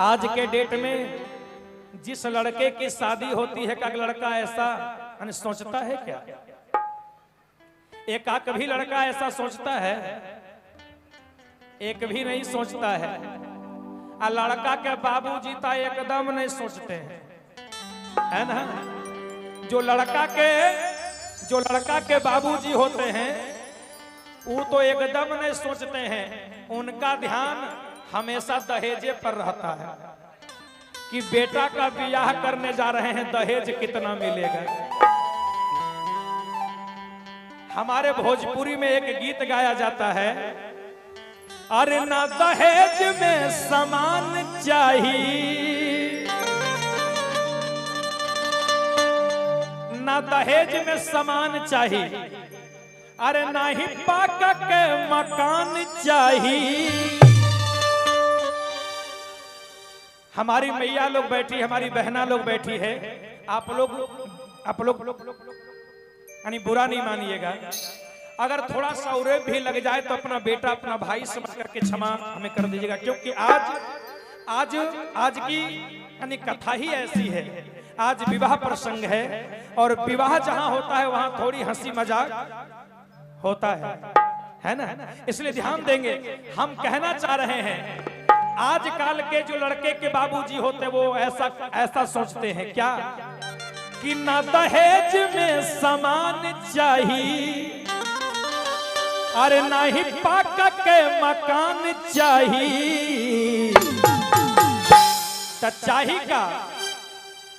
आज के डेट में जिस लड़के की शादी होती है, का लड़का ऐसा सोचता है क्या? एक भी लड़का ऐसा सोचता है? एक भी नहीं सोचता है। लड़का के बाबूजी तो एकदम नहीं सोचते हैं, है ना? जो लड़का के बाबूजी होते हैं वो तो एकदम नहीं सोचते हैं। उनका ध्यान हमेशा दहेजे पर रहता है कि बेटा का ब्याह करने जा रहे हैं, दहेज कितना मिलेगा। हमारे भोजपुरी में एक गीत गाया जाता है, अरे ना दहेज में सामान चाहिए, ना दहेज में सामान चाहिए, अरे ना ही पाका के मकान चाहिए। हमारी मैया लोग बैठी, हमारी बहना लोग बैठी है, आप लोग यानी बुरा नहीं मानिएगा। अगर थोड़ा सा उरे भी लग जाए तो अपना बेटा अपना भाई समझ करके क्षमा हमें कर दीजिएगा, क्योंकि आज की यानी कथा ही ऐसी है। आज विवाह प्रसंग है और विवाह जहां होता है वहां थोड़ी हंसी मजाक होता है ना? इसलिए ध्यान देंगे। हम कहना चाह रहे हैं आजकल के जो लड़के के बाबूजी होते वो ऐसा सोचते हैं क्या कि ना दहेज में सामान चाहिए, अरे ना ही पाका के मकान चाहिए। तो चाहिए का?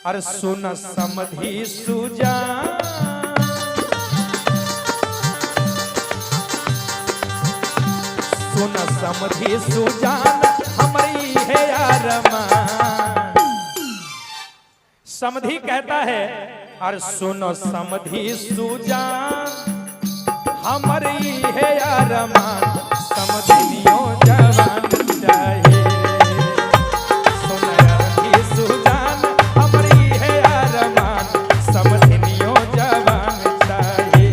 अरे सुन समधी सुजान, सुन समधी सुजान हमारी है अरमान। समधी कहता है, अरे सुनो समधी सुजान हमारी है अरमान, समधिनियों जवान चाहिए। समधी सुजान हमारी है अरमान, समधिनियों जवान चाहिए।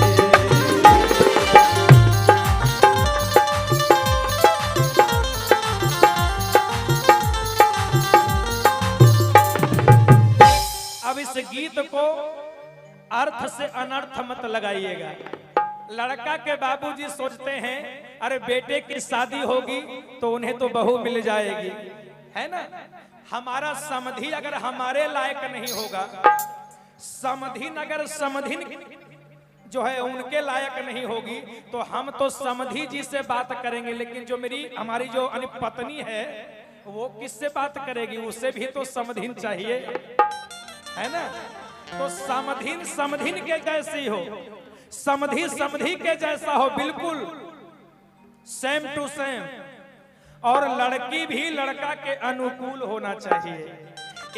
अब इस गीत को अर्थ से अनर्थ मत लगाइएगा। लड़का के बाबूजी सोचते हैं अरे बेटे की शादी होगी तो उन्हें तो बहू मिल जाएगी, है ना? हमारा समधी अगर हमारे लायक नहीं होगा, समधिन अगर समधिन जो है उनके लायक नहीं होगी तो हम तो समधी जी से बात करेंगे, लेकिन जो हमारी जो पत्नी है वो किससे बात करेगी? उससे भी तो समधिन चाहिए, है ना? तो समधिन के जैसी हो, समधी के जैसा हो, बिल्कुल सेम टू सेम। और लड़की भी लड़का के अनुकूल होना चाहिए।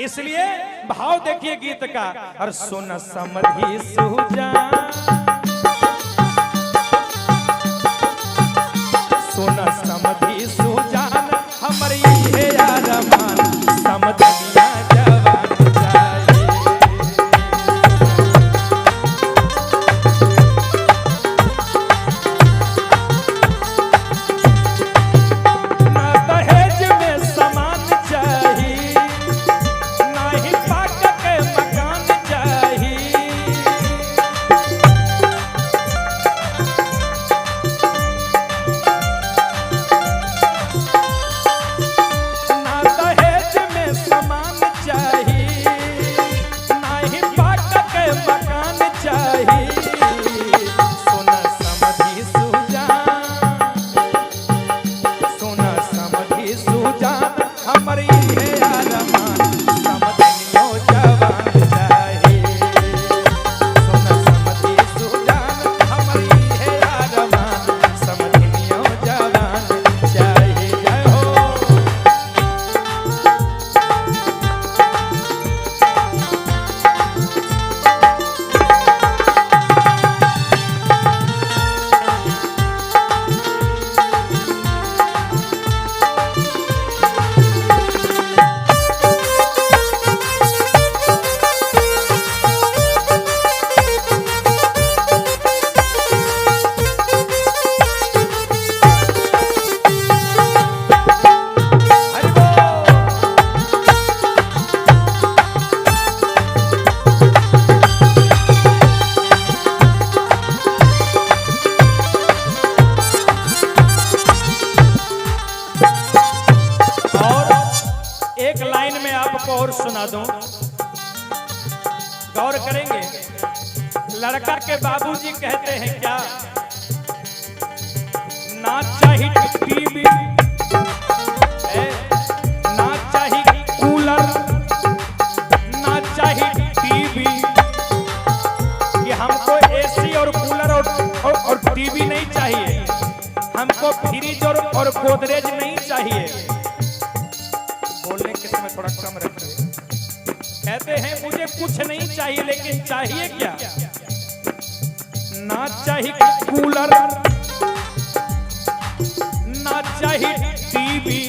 इसलिए भाव देखिए गीत का, और सुन समधी सुजान, सुन समधी सुजान हमारी है अरमान, समधिनिया जवान चाहिए। सुना दूं, गौर करेंगे। लड़का के बाबूजी कहते हैं क्या, ना चाहिए टीवी, ना चाहिए कूलर, ना चाहिए टीवी, कि हमको एसी और कूलर और टीवी नहीं चाहिए, हमको फ्रिज और गोदरेज नहीं चाहिए। बोलने के समय थोड़ा कम रखिए। कहते हैं मुझे कुछ नहीं चाहिए, लेकिन चाहिए क्या, ना चाहिए कूलर, ना चाहिए टीवी,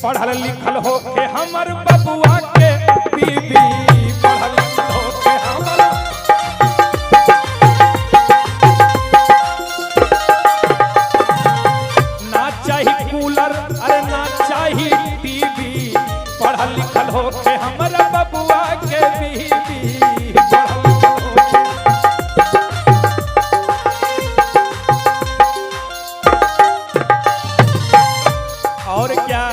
पढ़ल लिखल हो के हमर बबुआ के बीबी, पढ़ल लिखल हो के हमर, ना चाहिए कूलर, अरे ना चाहिए टीवी, पढ़ल लिखल हो के हमर बबुआ के बीबी, पढ़ल लिखल हो के। और क्या,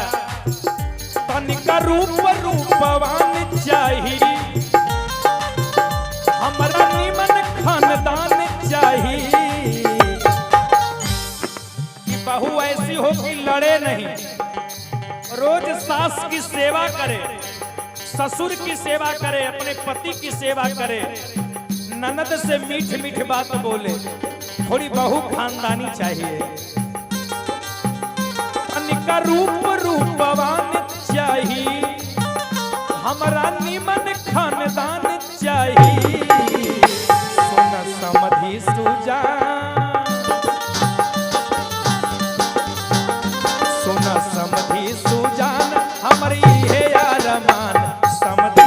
तनिका रूप रूपवान चाहिए, हमरा निमन खानदान चाहिए, कि बहू ऐसी हो कि लड़े नहीं, रोज सास की सेवा करे, ससुर की सेवा करे, अपने पति की सेवा करे, ननद से मीठ मीठ बात बोले, थोड़ी बहू खानदानी चाहिए। तनिका रूप रूपवान चाहिए, हमरा निमन खानदान चाहिए, सुन समधि सुजान, सुन समधि सुजान, हमरी है यार मान समधि